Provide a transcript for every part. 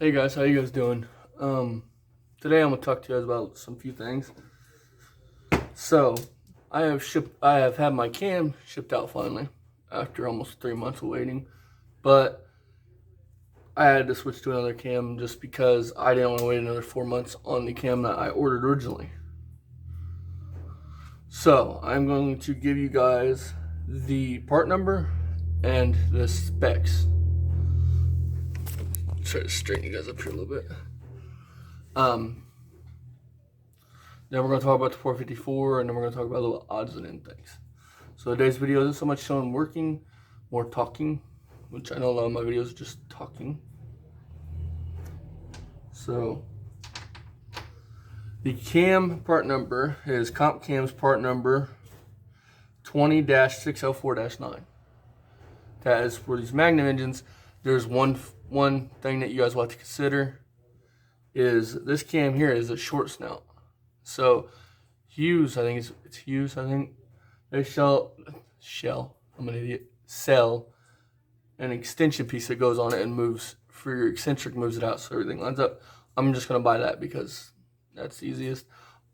Hey guys, how you guys doing? Today I'm gonna talk to you guys about some few things. So, I have had my cam shipped out finally after almost 3 months of waiting, but I had to switch to another cam just because I didn't want to wait another 4 months on the cam that I ordered originally. So, I'm going to give you guys the part number and the specs. Try to straighten you guys up here a little bit. Then we're going to talk about the 454, and then we're going to talk about little odds and end things. So today's video isn't so much showing working, more talking, which I know a lot of my videos are just talking. So the cam part number is Comp Cam's part number 20-604-9. That is for these Magnum engines. There's one thing that you guys will have to consider is this cam here is a short snout. So Hughes, I think it's Hughes, I think they sell, I'm an idiot, sell an extension piece that goes on it and moves, for your eccentric, moves it out so everything lines up. I'm just going to buy that because that's the easiest.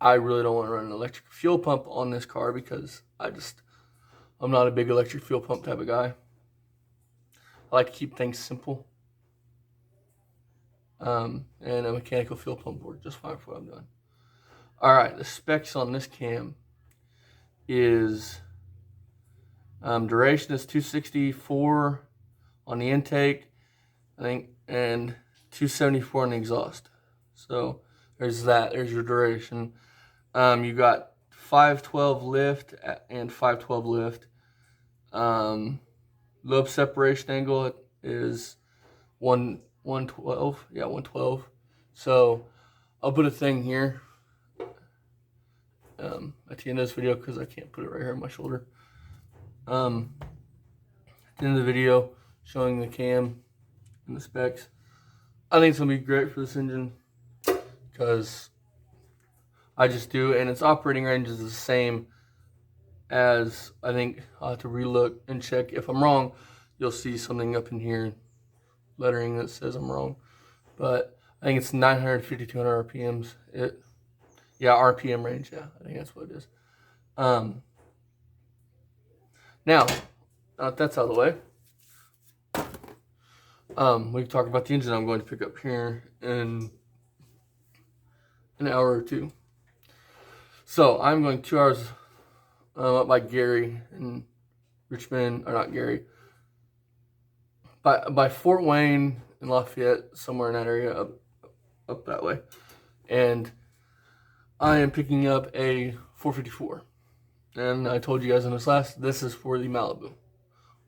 I really don't want to run an electric fuel pump on this car because I'm not a big electric fuel pump type of guy. I like to keep things simple. And a mechanical fuel pump works just fine for what I'm doing. Alright, the specs on this cam is duration is 264 on the intake, I think, and 274 on the exhaust. So there's that. There's your duration. You got 512 lift and 512 lift. Lobe separation angle is 112. Yeah, 112. So I'll put a thing here at the end of this video because I can't put it right here on my shoulder. At the end of the video, showing the cam and the specs. I think it's gonna be great for this engine because I just do, and its operating range is the same as, I think I'll have to relook and check. If I'm wrong, you'll see something up in here, lettering that says I'm wrong. But I think it's 950, 200 RPMs. RPM range, yeah, I think that's what it is. Now that that's out of the way, we can talk about the engine I'm going to pick up here in an hour or two. So I'm going 2 hours up by Gary in Richmond, or not Gary, by Fort Wayne and Lafayette, somewhere in that area, up that way. And I am picking up a 454. And I told you guys in this is for the Malibu.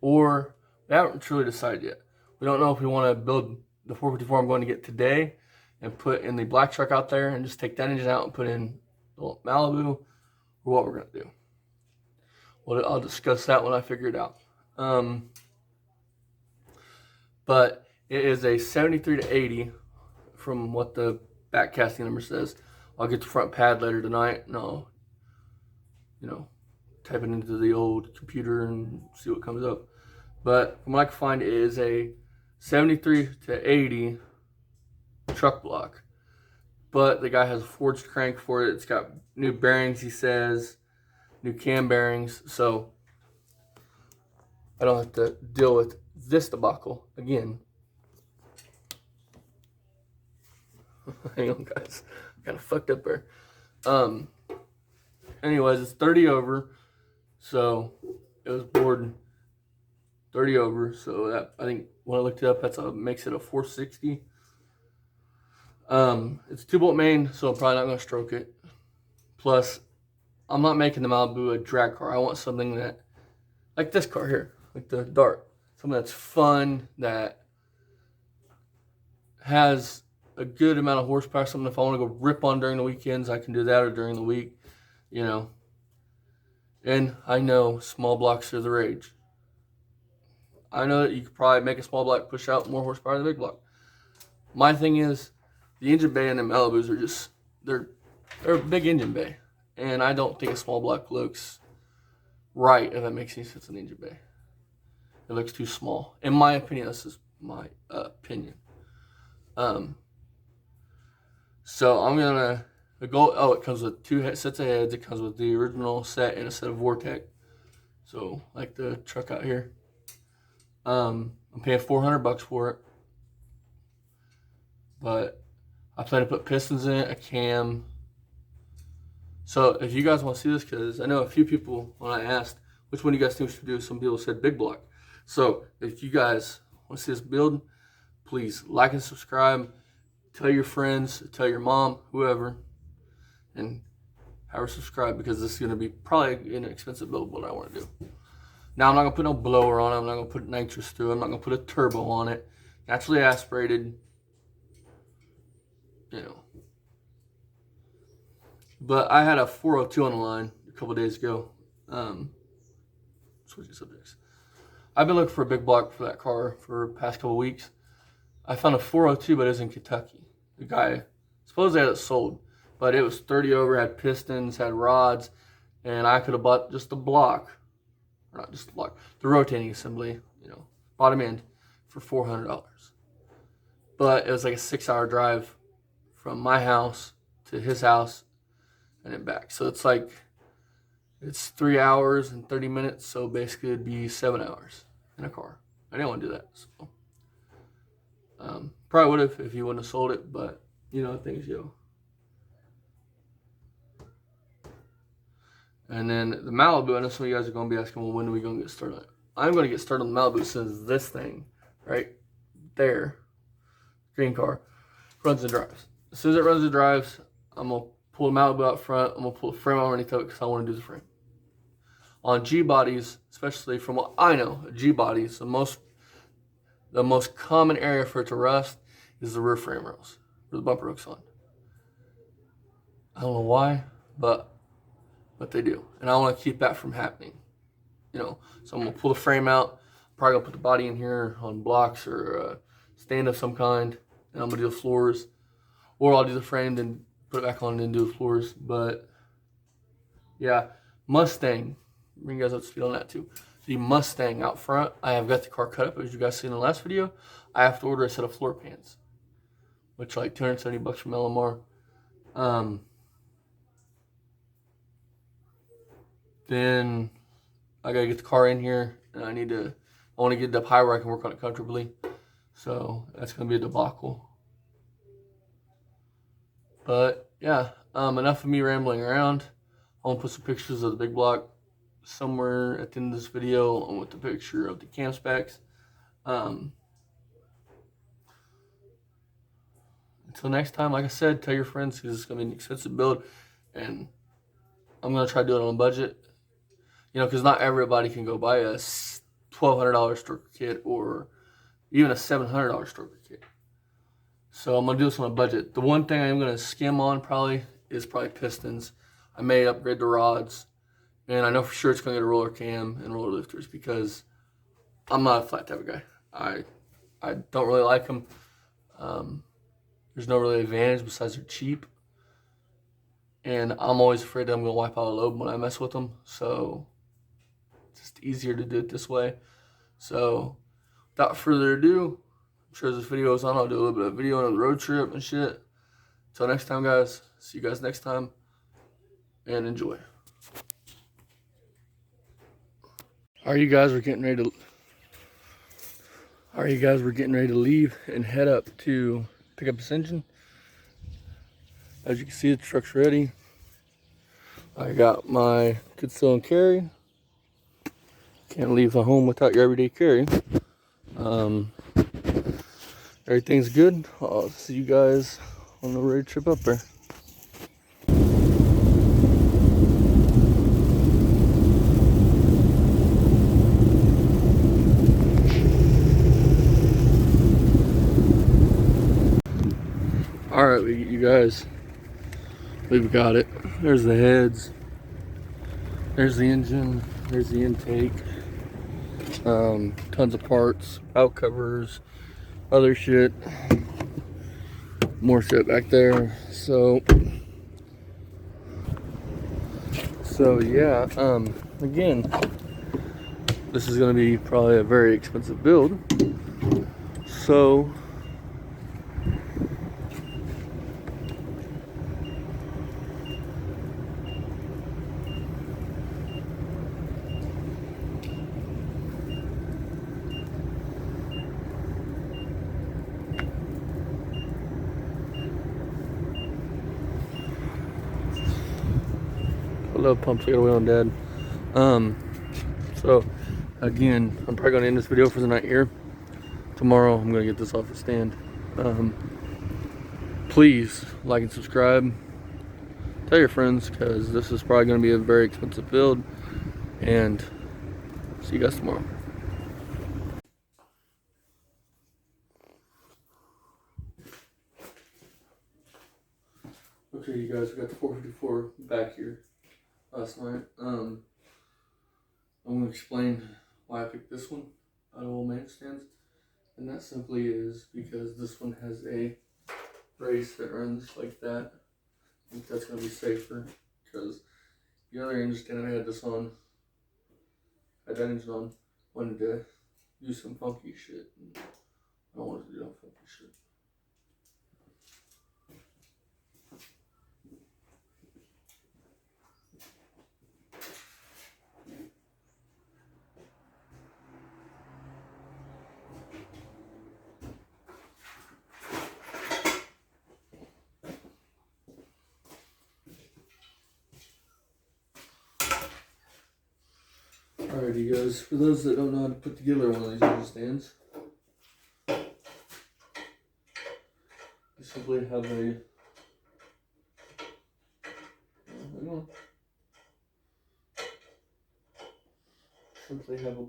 Or, we haven't truly decided yet. We don't know if we want to build the 454 I'm going to get today and put in the black truck out there and just take that engine out and put in the Malibu, or what we're going to do. Well, I'll discuss that when I figure it out. But it is a 73 to 80 from what the back casting number says. I'll get the front pad later tonight, and I'll, type it into the old computer and see what comes up. But from what I can find, it is a 73 to 80 truck block. But the guy has a forged crank for it. It's got new bearings, he says, new cam bearings. So I don't have to deal with this debacle again. Hang on, guys. Kind of fucked up there. Anyways, it's 30 over. So it was bored 30 over. So that, I think when I looked it up, makes it a 460. It's 2-bolt main, so I'm probably not going to stroke it. Plus, I'm not making the Malibu a drag car. I want something that, like this car here, like the Dart. Something that's fun, that has a good amount of horsepower. Something if I want to go rip on during the weekends, I can do that, or during the week, And I know small blocks are the rage. I know that you could probably make a small block push out more horsepower than a big block. My thing is, the engine bay and the Malibus are just, they're a big engine bay. And I don't think a small block looks right, if that makes any sense, in the engine bay. It looks too small. In my opinion, this is my opinion. So I'm gonna go. Oh, it comes with 2 sets of heads. It comes with the original set and a set of Vortec. So like the truck out here. I'm paying $400 for it, but I plan to put pistons in it, a cam. So if you guys want to see this, because I know a few people, when I asked which one do you guys think we should do, some people said big block. So if you guys want to see this build, please like and subscribe. Tell your friends, tell your mom, whoever, and have her subscribe, because this is going to be probably an expensive build, what I want to do. Now, I'm not going to put no blower on it. I'm not going to put nitrous through it. I'm not going to put a turbo on it. Naturally aspirated, you know. But I had a 402 on the line a couple days ago. Switching subjects. I've been looking for a big block for that car for the past couple weeks. I found a 402, but it was in Kentucky. The guy supposedly had it sold, but it was 30 over, had pistons, had rods, and I could have bought just the block, or not just the block, the rotating assembly, you know, bottom end for $400. But it was like a 6-hour drive from my house to his house and then back. So it's like, it's 3 hours and 30 minutes. So basically it'd be 7 hours in a car. I didn't want to do that. So, probably would have if he wouldn't have sold it, but you know, things go. And then the Malibu, I know some of you guys are going to be asking, well, when are we going to get started? I'm going to get started on the Malibu as soon as this thing, right there, green car, runs and drives. As soon as it runs and drives, I'm going to pull the Malibu out front. I'm going to pull the frame underneath of it because I want to do the frame. On G-bodies, especially from what I know, G-bodies, the most common area for it to rust is the rear frame rails, where the bumper hook's on. I don't know why, but they do. And I want to keep that from happening. You know, so I'm going to pull the frame out. Probably going to put the body in here on blocks or a stand of some kind. And I'm going to do the floors. Or I'll do the frame, then put it back on and then do the floors. But, yeah, Mustang. Bring you guys up to speed on that too. The Mustang out front, I have got the car cut up, as you guys seen in the last video. I have to order a set of floor pans, which are like $270 from LMR. Then I gotta get the car in here, and I want to get it up high where I can work on it comfortably. So that's gonna be a debacle. But yeah, enough of me rambling around. I want to put some pictures of the big block somewhere at the end of this video, along with the picture of the cam specs. Until next time, like I said, tell your friends, because it's going to be an expensive build, and I'm going to try to do it on a budget. You know, because not everybody can go buy a $1,200 stroker kit or even a $700 stroker kit. So I'm going to do this on a budget. The one thing I'm going to skim on is pistons. I may upgrade the rods. And I know for sure it's going to get a roller cam and roller lifters, because I'm not a flat type of guy. I don't really like them. There's no really advantage besides they're cheap. And I'm always afraid that I'm going to wipe out a lobe when I mess with them. So it's just easier to do it this way. So without further ado, I'm sure as this video goes on, I'll do a little bit of video on the road trip and shit. Until next time, guys. See you guys next time. And enjoy. We're getting ready to leave and head up to pick up this engine. As you can see, the truck's ready. I got my conceal and carry. Can't leave the home without your everyday carry. Everything's good. I'll see you guys on the road trip up there. Alright, you guys, we've got it. There's the heads, there's the engine, there's the intake, tons of parts, out covers, other shit, more shit back there. So yeah, again, this is going to be probably a very expensive build. So love pumps. I gotta wait on Dad. So again, I'm probably gonna end this video for the night here. Tomorrow I'm gonna get this off the stand. Please like and subscribe. Tell your friends, because this is probably gonna be a very expensive build. And see you guys tomorrow. Okay, you guys, we got the 454 back here last night. I'm going to explain why I picked this one out of all man stands, and that simply is because this one has a brace that runs like that. I think that's going to be safer, because the other engine stand I had this on, had that engine on, wanted to do some funky shit. I don't want to do no funky shit. Alrighty guys, for those that don't know how to put together one of these engine stands, you simply have a,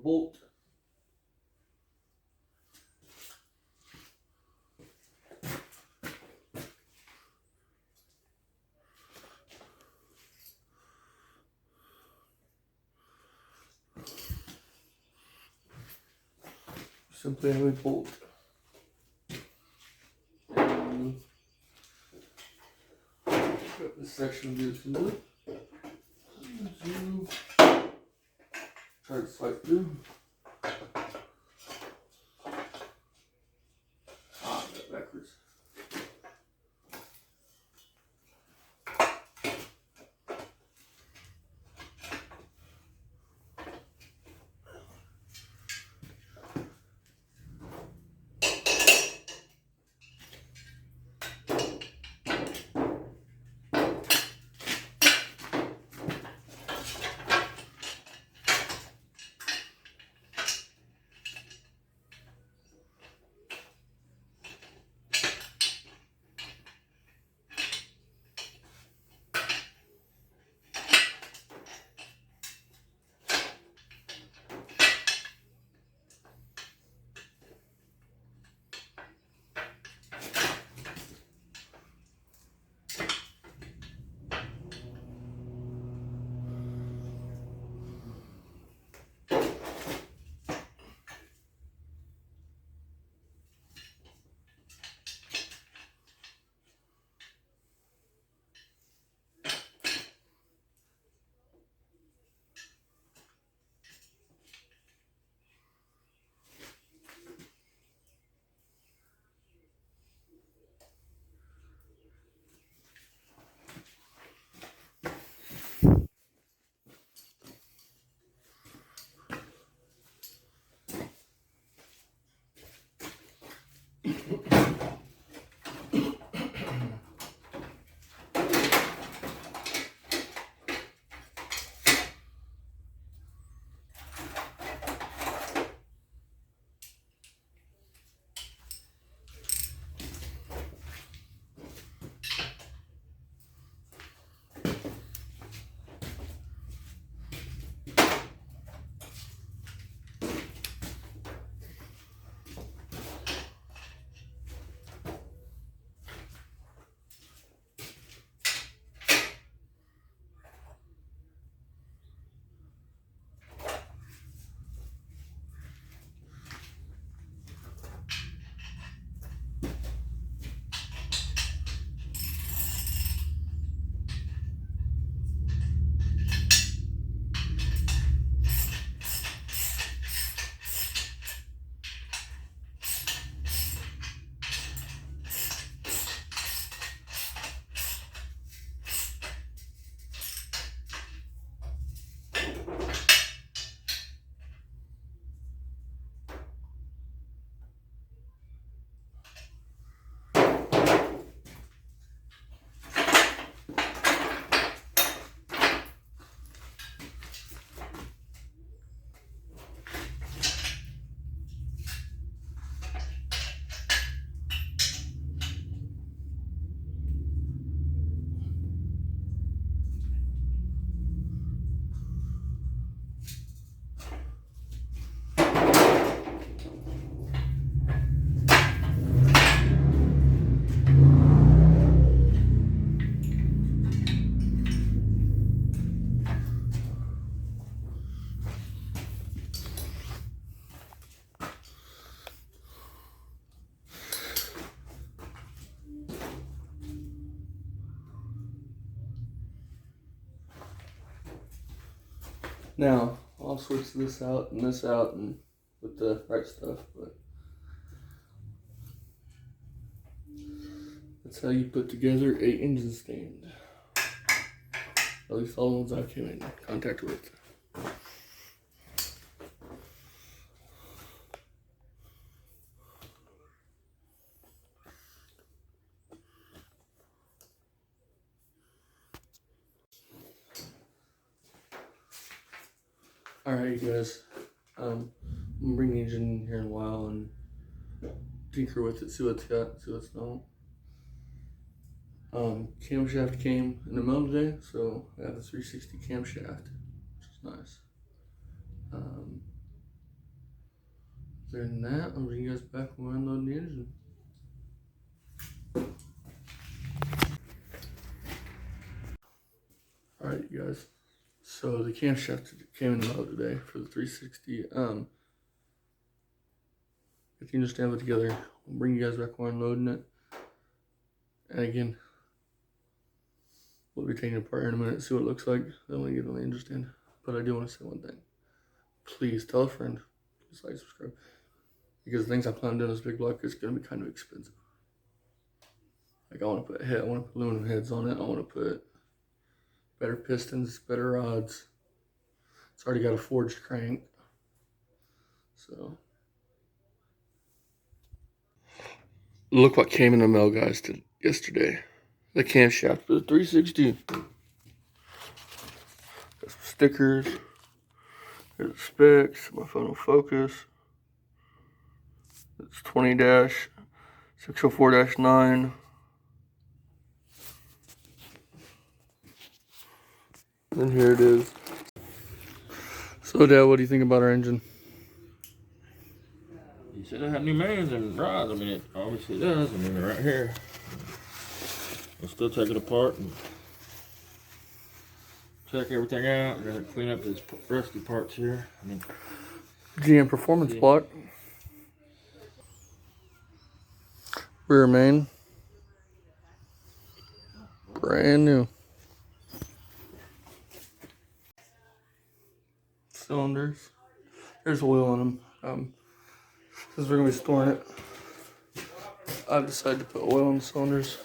bolt. Simply have a bolt. And got this section of the assembly. Try to slide through. Ah, I got backwards. Now, I'll switch this out and with the right stuff, but that's how you put together a engine stand. At least all the ones I came in contact with. Alright, you guys. I'm gonna bring the engine in here in a while and tinker with it, see what's got, see what's not. Camshaft came in the mail today, so I have a 360 camshaft, which is nice. Other than that, I'll bring you guys back when I unload the engine. Alright, you guys. So the camshaft came in the mail today for the 360. Get the engine stand put together. I'll bring you guys back when I'm unloading it. And again, we'll be taking it apart in a minute, see what it looks like. Then we get on the engine stand. But I do want to say one thing. Please tell a friend. Please like, subscribe. Because the things I plan on doing this big block is going to be kind of expensive. Like I want to put aluminum heads on it. I want to put better pistons, better rods. It's already got a forged crank. So look what came in the mail, guys, yesterday. The camshaft for the 360. Got some stickers. There's the specs. My phone will focus. It's 20-604-9. And here it is. So, Dad, what do you think about our engine? You said it had new mains and rods. I mean, it obviously does. I mean, they're right here. We'll still take it apart and check everything out. Gotta clean up these rusty parts here. I mean, GM Performance block. Rear main. Brand new. Cylinders. There's oil on them. Since we're gonna be storing it, I've decided to put oil in the cylinders.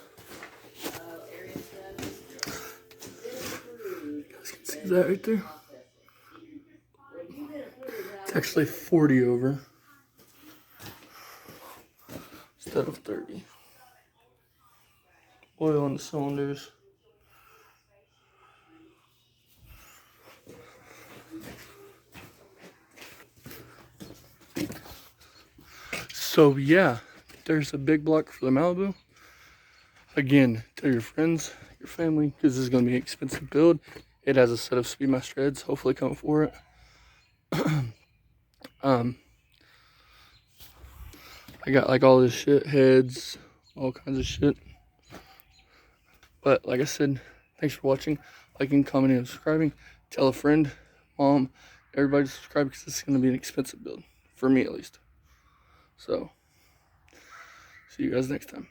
You guys can see that right there. It's actually 40 over instead of 30. Oil in the cylinders. So yeah, there's a big block for the Malibu. Again, tell your friends, your family, because this is going to be an expensive build. It has a set of Speedmaster heads, hopefully coming for it. I got like all this shit, heads, all kinds of shit. But like I said, thanks for watching, liking, commenting, and subscribing. Tell a friend, mom, everybody to subscribe because this is going to be an expensive build, for me at least. So, see you guys next time.